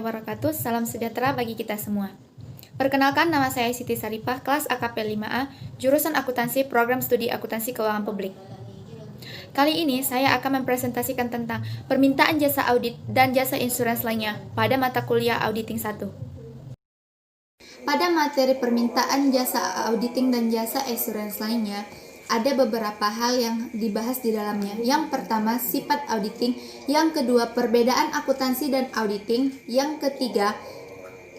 wabarakatuh. Salam sejahtera bagi kita semua. Perkenalkan, nama saya Siti Saripah, kelas AKP 5A, jurusan akuntansi, program studi akuntansi keuangan publik. Kali ini saya akan mempresentasikan tentang permintaan jasa audit dan jasa insurans lainnya pada mata kuliah Auditing 1. Pada materi permintaan jasa auditing dan jasa insurans lainnya, ada beberapa hal yang dibahas di dalamnya. Yang pertama, sifat auditing. Yang kedua, perbedaan akuntansi dan auditing. Yang ketiga,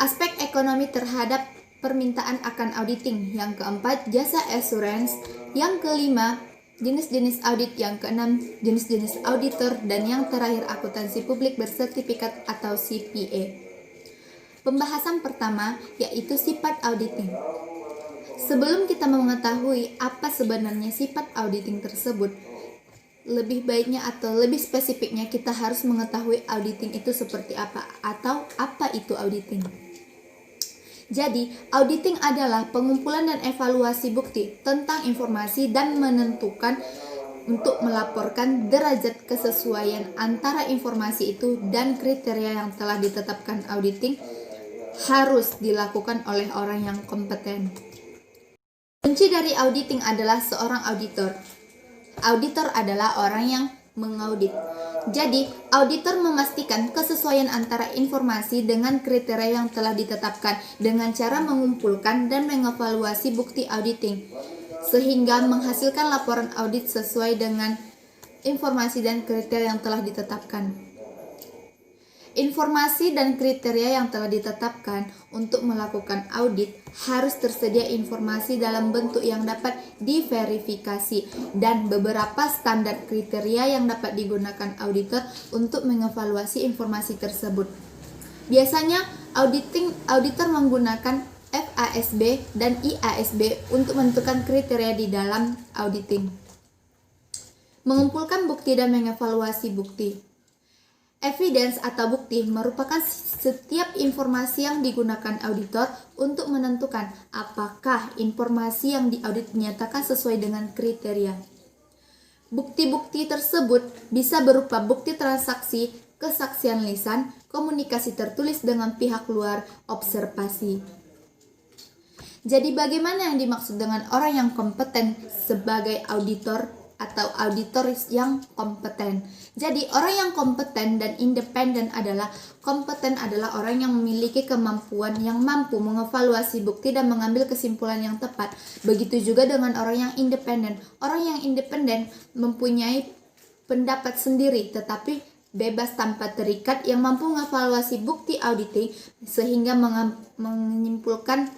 aspek ekonomi terhadap permintaan akan auditing. Yang keempat, jasa assurance. Yang kelima, jenis-jenis audit. Yang keenam, jenis-jenis auditor. Dan yang terakhir, akuntansi publik bersertifikat atau CPA. Pembahasan pertama yaitu sifat auditing. Sebelum kita mengetahui apa sebenarnya sifat auditing tersebut, lebih baiknya atau lebih spesifiknya kita harus mengetahui auditing itu seperti apa atau apa itu auditing. Jadi, auditing adalah pengumpulan dan evaluasi bukti tentang informasi dan menentukan untuk melaporkan derajat kesesuaian antara informasi itu dan kriteria yang telah ditetapkan. Auditing harus dilakukan oleh orang yang kompeten. Kunci dari auditing adalah seorang auditor. Auditor adalah orang yang mengaudit. Jadi, auditor memastikan kesesuaian antara informasi dengan kriteria yang telah ditetapkan dengan cara mengumpulkan dan mengevaluasi bukti auditing, sehingga menghasilkan laporan audit sesuai dengan informasi dan kriteria yang telah ditetapkan. Informasi dan kriteria yang telah ditetapkan untuk melakukan audit harus tersedia informasi dalam bentuk yang dapat diverifikasi dan beberapa standar kriteria yang dapat digunakan auditor untuk mengevaluasi informasi tersebut. Biasanya auditor menggunakan FASB dan IASB untuk menentukan kriteria di dalam auditing. Mengumpulkan bukti dan mengevaluasi bukti. Evidence atau bukti merupakan setiap informasi yang digunakan auditor untuk menentukan apakah informasi yang diaudit menyatakan sesuai dengan kriteria. Bukti-bukti tersebut bisa berupa bukti transaksi, kesaksian lisan, komunikasi tertulis dengan pihak luar, observasi. Jadi bagaimana yang dimaksud dengan orang yang kompeten sebagai auditor atau auditoris yang kompeten? Jadi orang yang kompeten dan independen adalah orang yang memiliki kemampuan yang mampu mengevaluasi bukti dan mengambil kesimpulan yang tepat. Begitu juga dengan orang yang independen. Orang yang independen mempunyai pendapat sendiri tetapi bebas tanpa terikat, yang mampu mengevaluasi bukti auditing sehingga menyimpulkan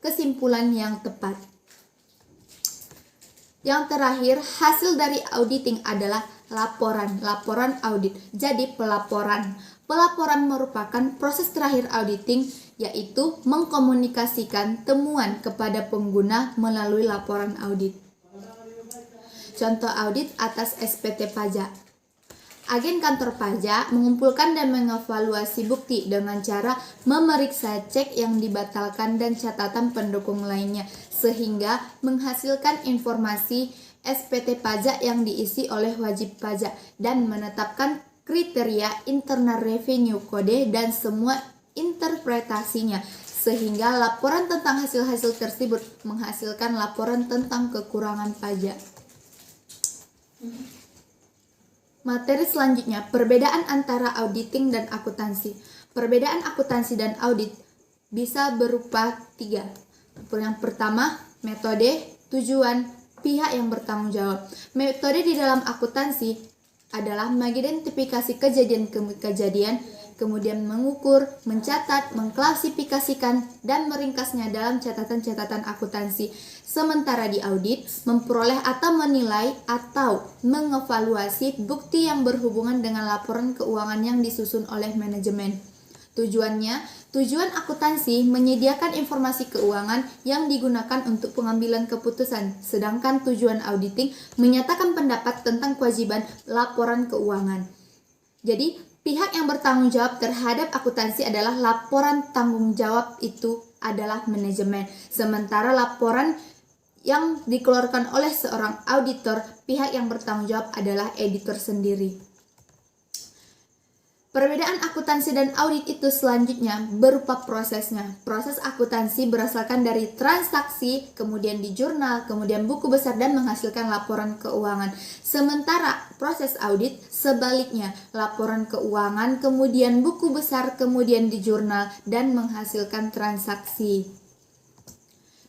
kesimpulan yang tepat. Yang terakhir, hasil dari auditing adalah laporan audit. Jadi pelaporan merupakan proses terakhir auditing, yaitu mengkomunikasikan temuan kepada pengguna melalui laporan audit. Contoh audit atas SPT pajak. Agen kantor pajak mengumpulkan dan mengevaluasi bukti dengan cara memeriksa cek yang dibatalkan dan catatan pendukung lainnya, sehingga menghasilkan informasi SPT pajak yang diisi oleh wajib pajak dan menetapkan kriteria internal revenue code dan semua interpretasinya, sehingga laporan tentang hasil-hasil tersebut menghasilkan laporan tentang kekurangan pajak. Materi selanjutnya, perbedaan antara auditing dan akuntansi. Perbedaan akuntansi dan audit bisa berupa 3. Yang pertama, metode, tujuan, pihak yang bertanggung jawab. Metode di dalam akuntansi adalah mengidentifikasi kejadian, kemudian mengukur, mencatat, mengklasifikasikan, dan meringkasnya dalam catatan-catatan akuntansi. Sementara di audit, memperoleh atau menilai atau mengevaluasi bukti yang berhubungan dengan laporan keuangan yang disusun oleh manajemen. Tujuan akuntansi menyediakan informasi keuangan yang digunakan untuk pengambilan keputusan, sedangkan tujuan auditing menyatakan pendapat tentang kewajiban laporan keuangan. Jadi, pihak yang bertanggung jawab terhadap akuntansi adalah laporan tanggung jawab itu adalah manajemen. Sementara laporan yang dikeluarkan oleh seorang auditor, pihak yang bertanggung jawab adalah editor sendiri. Perbedaan akuntansi dan audit itu selanjutnya berupa prosesnya. Proses akuntansi berasalkan dari transaksi, kemudian di jurnal, kemudian buku besar dan menghasilkan laporan keuangan. Sementara proses audit sebaliknya, laporan keuangan, kemudian buku besar, kemudian di jurnal dan menghasilkan transaksi.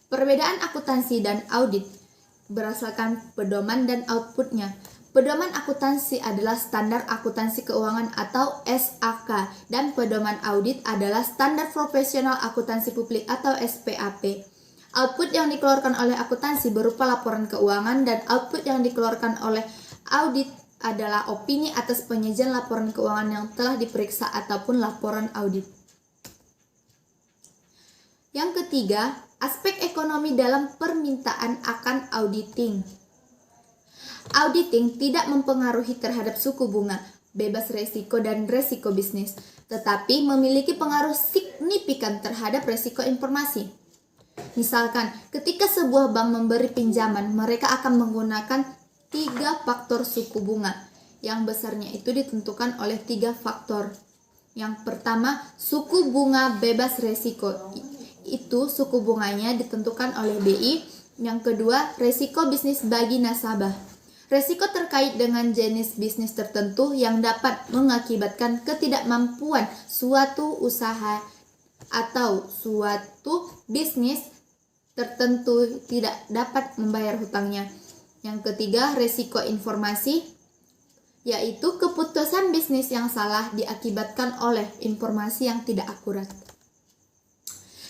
Perbedaan akuntansi dan audit berasalkan pedoman dan outputnya. Pedoman akuntansi adalah standar akuntansi keuangan atau SAK dan pedoman audit adalah standar profesional akuntansi publik atau SPAP. Output yang dikeluarkan oleh akuntansi berupa laporan keuangan dan output yang dikeluarkan oleh audit adalah opini atas penyajian laporan keuangan yang telah diperiksa ataupun laporan audit. Yang ketiga, aspek ekonomi dalam permintaan akan auditing. Auditing tidak mempengaruhi terhadap suku bunga, bebas resiko dan resiko bisnis, tetapi memiliki pengaruh signifikan terhadap resiko informasi. Misalkan, ketika sebuah bank memberi pinjaman, mereka akan menggunakan 3 faktor suku bunga. Yang besarnya itu ditentukan oleh 3 faktor. Yang pertama, suku bunga bebas resiko. Itu suku bunganya ditentukan oleh BI. Yang kedua, resiko bisnis bagi nasabah. Resiko terkait dengan jenis bisnis tertentu yang dapat mengakibatkan ketidakmampuan suatu usaha atau suatu bisnis tertentu tidak dapat membayar hutangnya. Yang ketiga, resiko informasi, yaitu keputusan bisnis yang salah diakibatkan oleh informasi yang tidak akurat.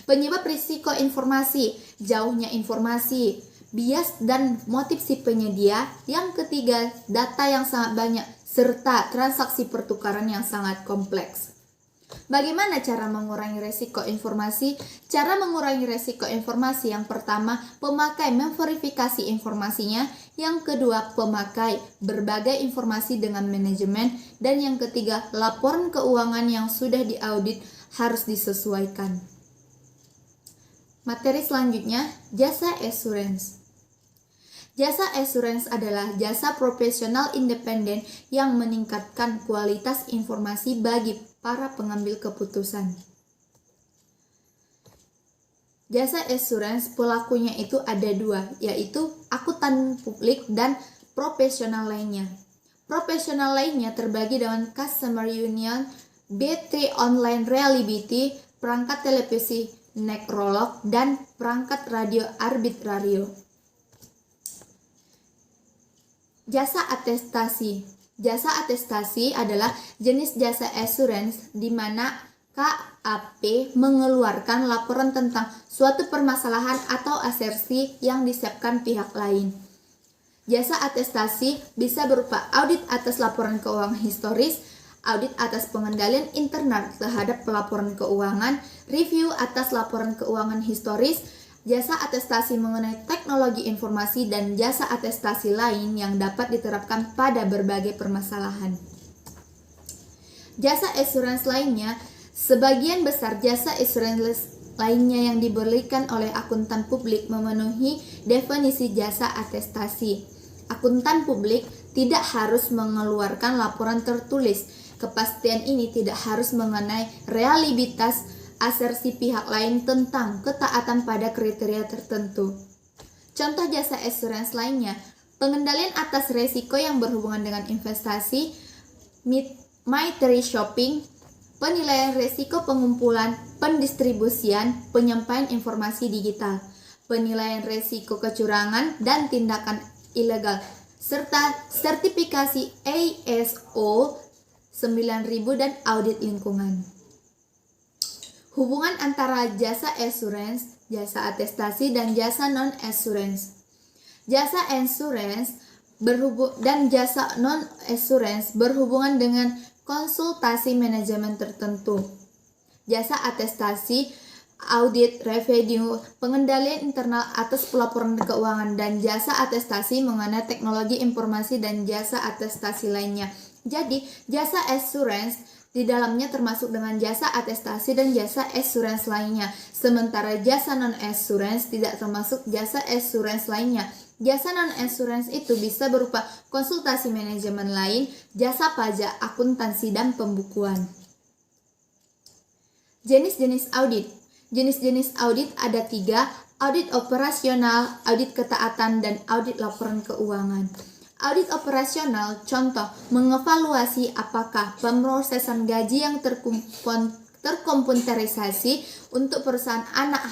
Penyebab risiko informasi, jauhnya informasi, bias dan motif si penyedia. Yang ketiga, data yang sangat banyak serta transaksi pertukaran yang sangat kompleks. Bagaimana cara mengurangi resiko informasi? Cara mengurangi resiko informasi yang pertama, pemakai memverifikasi informasinya. Yang kedua, pemakai berbagai informasi dengan manajemen. Dan yang ketiga, laporan keuangan yang sudah diaudit harus disesuaikan. Materi selanjutnya, jasa assurance. Jasa assurance adalah jasa profesional independen yang meningkatkan kualitas informasi bagi para pengambil keputusan. Jasa assurance pelakunya itu ada 2, yaitu akuntan publik dan profesional lainnya. Profesional lainnya terbagi dengan customer union, B3 online reliability, perangkat televisi nekrolog, dan perangkat radio arbitrario. Jasa atestasi. Jasa atestasi adalah jenis jasa assurance di mana KAP mengeluarkan laporan tentang suatu permasalahan atau asersi yang disiapkan pihak lain. Jasa atestasi bisa berupa audit atas laporan keuangan historis, audit atas pengendalian internal terhadap pelaporan keuangan, review atas laporan keuangan historis, jasa atestasi mengenai teknologi informasi, dan jasa atestasi lain yang dapat diterapkan pada berbagai permasalahan. Jasa assurance lainnya, sebagian besar jasa assurance lainnya yang diberikan oleh akuntan publik memenuhi definisi jasa atestasi. Akuntan publik tidak harus mengeluarkan laporan tertulis. Kepastian ini tidak harus mengenai reliabilitas asersi pihak lain tentang ketaatan pada kriteria tertentu. Contoh jasa assurance lainnya, pengendalian atas resiko yang berhubungan dengan investasi, mystery shopping, penilaian resiko pengumpulan, pendistribusian, penyampaian informasi digital, penilaian resiko kecurangan dan tindakan ilegal, serta sertifikasi ISO 9000 dan audit lingkungan. Hubungan antara jasa assurance, jasa atestasi, dan jasa non-assurance. Jasa assurance dan jasa non-assurance berhubungan dengan konsultasi manajemen tertentu. Jasa atestasi, audit, revenue, pengendalian internal atas pelaporan keuangan, dan jasa atestasi mengenai teknologi informasi dan jasa atestasi lainnya. Jadi, jasa assurance di dalamnya termasuk dengan jasa atestasi dan jasa assurance lainnya. Sementara jasa non-assurance tidak termasuk jasa assurance lainnya. Jasa non-assurance itu bisa berupa konsultasi manajemen lain, jasa pajak, akuntansi, dan pembukuan. Jenis-jenis audit. Jenis-jenis audit ada 3, audit operasional, audit ketaatan, dan audit laporan keuangan. Audit operasional, contoh, mengevaluasi apakah pemrosesan gaji yang terkomputerisasi untuk perusahaan anak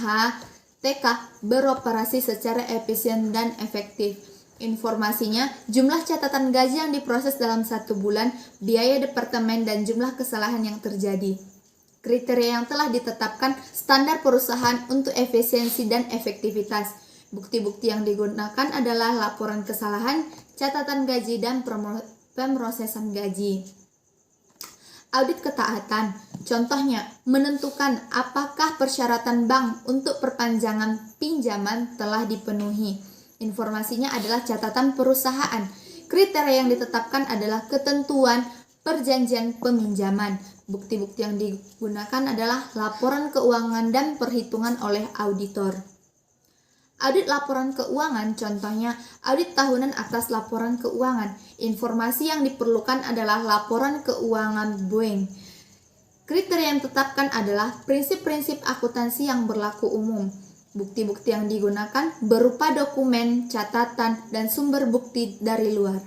TK beroperasi secara efisien dan efektif. Informasinya, jumlah catatan gaji yang diproses dalam 1 bulan, biaya departemen, dan jumlah kesalahan yang terjadi. Kriteria yang telah ditetapkan, standar perusahaan untuk efisiensi dan efektivitas. Bukti-bukti yang digunakan adalah laporan kesalahan, catatan gaji, dan pemrosesan gaji. Audit ketaatan, contohnya menentukan apakah persyaratan bank untuk perpanjangan pinjaman telah dipenuhi. Informasinya adalah catatan perusahaan. Kriteria yang ditetapkan adalah ketentuan perjanjian peminjaman. Bukti-bukti yang digunakan adalah laporan keuangan dan perhitungan oleh auditor. Audit laporan keuangan, contohnya audit tahunan atas laporan keuangan. Informasi yang diperlukan adalah laporan keuangan Boeing. Kriteria yang ditetapkan adalah prinsip-prinsip akuntansi yang berlaku umum. Bukti-bukti yang digunakan berupa dokumen, catatan, dan sumber bukti dari luar.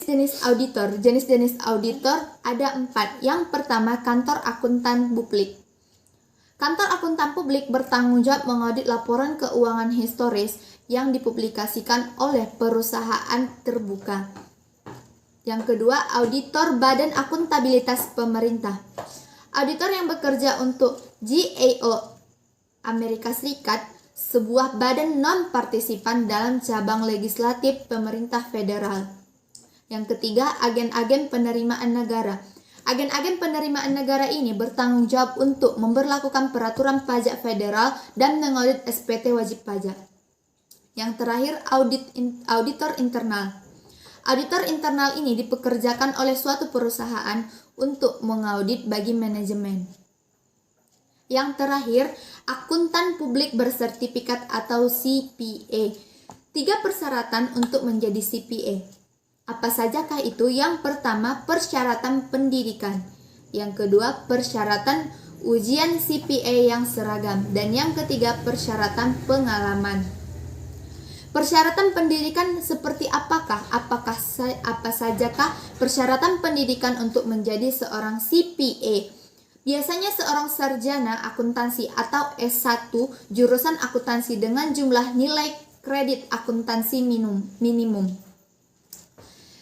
Jenis auditor. Jenis-jenis auditor ada 4. Yang pertama, kantor akuntan publik. Kantor akuntan publik bertanggung jawab mengaudit laporan keuangan historis yang dipublikasikan oleh perusahaan terbuka. Yang kedua, auditor Badan Akuntabilitas Pemerintah. Auditor yang bekerja untuk GAO Amerika Serikat, sebuah badan non-partisipan dalam cabang legislatif pemerintah federal. Yang ketiga, agen-agen penerimaan negara. Agen-agen penerimaan negara ini bertanggung jawab untuk memberlakukan peraturan pajak federal dan mengaudit SPT wajib pajak. Yang terakhir, auditor internal. Auditor internal ini dipekerjakan oleh suatu perusahaan untuk mengaudit bagi manajemen. Yang terakhir, akuntan publik bersertifikat atau CPA. 3 persyaratan untuk menjadi CPA. Apa sajakah itu? Yang pertama, persyaratan pendidikan. Yang kedua, persyaratan ujian CPA yang seragam. Dan yang ketiga, persyaratan pengalaman. Persyaratan pendidikan seperti apakah? Apa sajakah persyaratan pendidikan untuk menjadi seorang CPA? Biasanya seorang sarjana akuntansi atau S1 jurusan akuntansi dengan jumlah nilai kredit akuntansi minimum.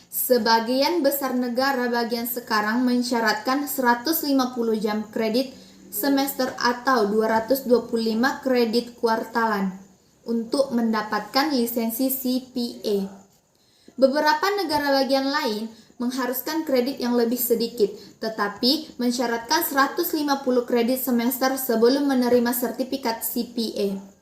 Sebagian besar negara bagian sekarang mensyaratkan 150 jam kredit semester atau 225 kredit kuartalan untuk mendapatkan lisensi CPA. Beberapa negara bagian lain mengharuskan kredit yang lebih sedikit, tetapi mensyaratkan 150 kredit semester sebelum menerima sertifikat CPA.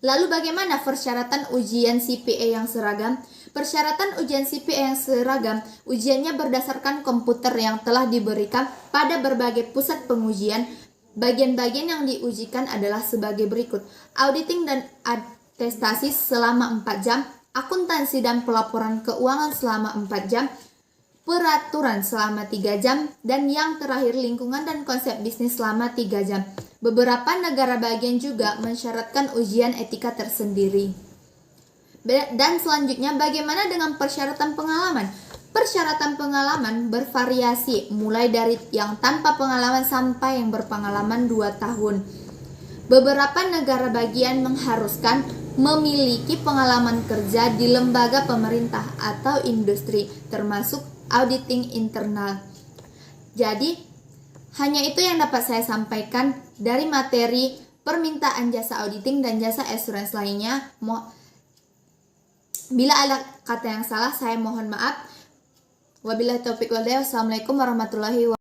Lalu bagaimana persyaratan ujian CPA yang seragam? Persyaratan ujian CPA yang seragam, ujiannya berdasarkan komputer yang telah diberikan pada berbagai pusat pengujian. Bagian-bagian yang diujikan adalah sebagai berikut: auditing dan atestasi selama 4 jam, akuntansi dan pelaporan keuangan selama 4 jam, peraturan selama 3 jam, dan yang terakhir lingkungan dan konsep bisnis selama 3 jam. Beberapa negara bagian juga mensyaratkan ujian etika tersendiri. Dan selanjutnya, bagaimana dengan persyaratan pengalaman? Persyaratan pengalaman bervariasi, mulai dari yang tanpa pengalaman sampai yang berpengalaman 2 tahun. Beberapa negara bagian mengharuskan memiliki pengalaman kerja di lembaga pemerintah atau industri, termasuk auditing internal. Jadi, hanya itu yang dapat saya sampaikan dari materi permintaan jasa auditing dan jasa assurance lainnya. Bila ada kata yang salah, saya mohon maaf. Wabillahi taufiq wal hidayah. Wassalamualaikum warahmatullahi wabarakatuh.